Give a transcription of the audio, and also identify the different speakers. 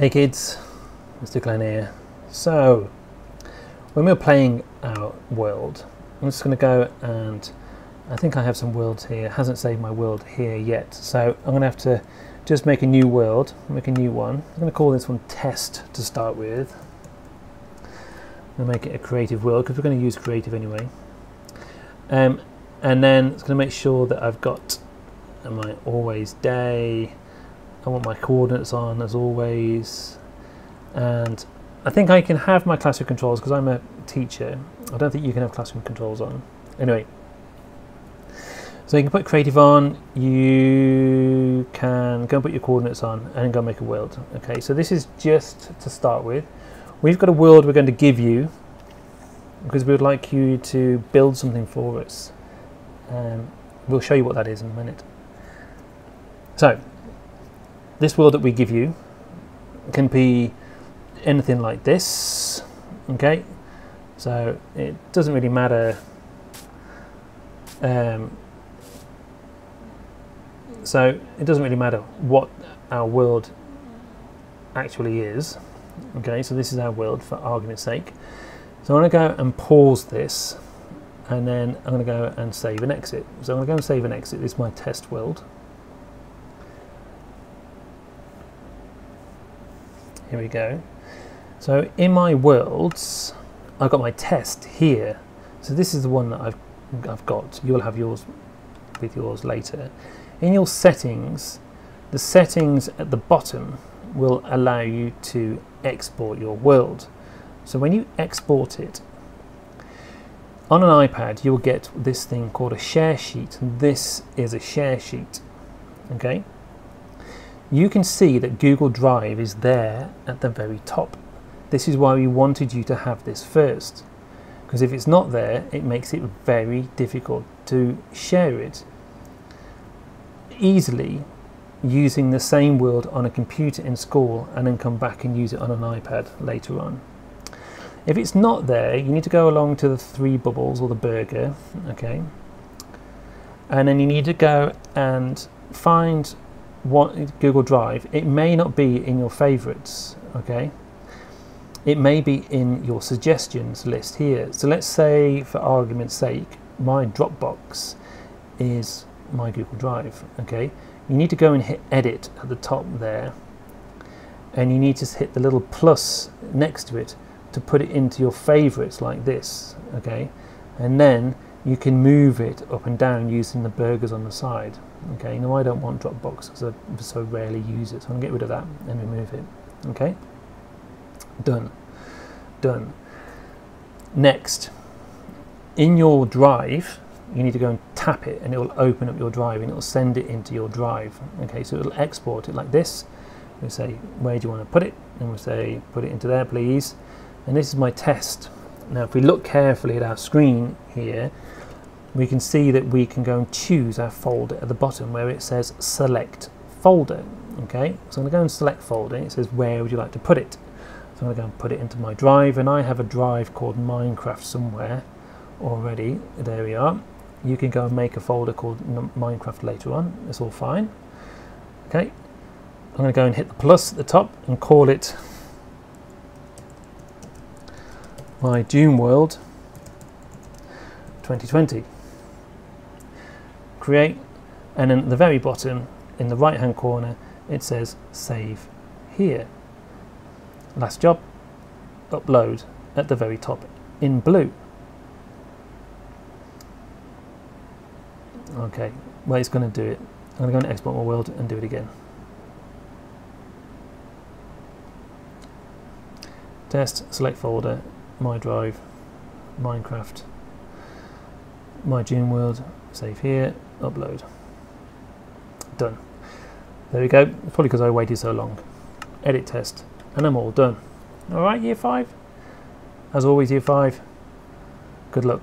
Speaker 1: Hey kids, Mr. Glenn here. So, when we're playing our world, I'm just going to go and I think I have some worlds here. It hasn't saved my world here yet. So I'm going to have to just make a new world, make a new one. I'm going to call this one Test to start with. I'm going to make it a creative world because we're going to use creative anyway. And then it's going to make sure that I've got my always day. I want my coordinates on as always, and I think I can have my classroom controls because I'm a teacher. I don't think you can have classroom controls on. Anyway, so you can put creative on, you can go and put your coordinates on and go make a world. Okay, so this is just to start with. We've got a world we're going to give you because we would like you to build something for us. We'll show you what that is in a minute. So this world that we give you can be anything like this, okay? So it doesn't really matter. So it doesn't really matter what our world actually is, okay? So this is our world for argument's sake. So I'm going to go and pause this, and then I'm going to go and save and exit. So I'm going to go and save and exit. This is my test world. Here we go. So in my worlds, I've got my test here. So this is the one that I've got. You'll have yours with yours later. In your settings, the settings at the bottom will allow you to export your world. So when you export it, on an iPad, you'll get this thing called a share sheet. This is a share sheet, okay? You can see that Google Drive is there at the very top. This is why we wanted you to have this first, because if it's not there, it makes it very difficult to share it easily using the same world on a computer in school and then come back and use it on an iPad later on. If it's not there, you need to go along to the three bubbles or the burger, okay? And then you need to go and find what Google Drive. It may not be in your favorites, okay? It may be in your suggestions list here. So let's say, for argument's sake, my Dropbox is my Google Drive, okay? You need to go and hit edit at the top there, and you need to hit the little plus next to it to put it into your favorites like this, okay? And then you can move it up and down using the burgers on the side. Okay, now I don't want Dropbox because I so rarely use it, so I'm going to get rid of that and remove it. Okay, done. Done. Next, in your drive, you need to go and tap it and it will open up your drive and it will send it into your drive. Okay, so it will export it like this. We'll say, where do you want to put it? And we'll say, put it into there, please. And this is my test. Now, if we look carefully at our screen here, we can see that we can go and choose our folder at the bottom where it says select folder. Okay, so I'm going to go and select folder. It says where would you like to put it. So I'm going to go and put it into my drive, and I have a drive called Minecraft somewhere already. There we are. You can go and make a folder called Minecraft later on. It's all fine. Okay, I'm going to go and hit the plus at the top and call it my June World 2020. Create, and then at the very bottom in the right hand corner it says save here. Last job, upload at the very top in blue. Okay, well, it's going to do it. I'm going to go and export my world and do it again. Test, select folder, my drive, Minecraft, my June World, save here, upload. Done. There we go. It's probably because I waited so long. Edit test, and I'm all done. All right, year 5. As always, year 5. Good luck.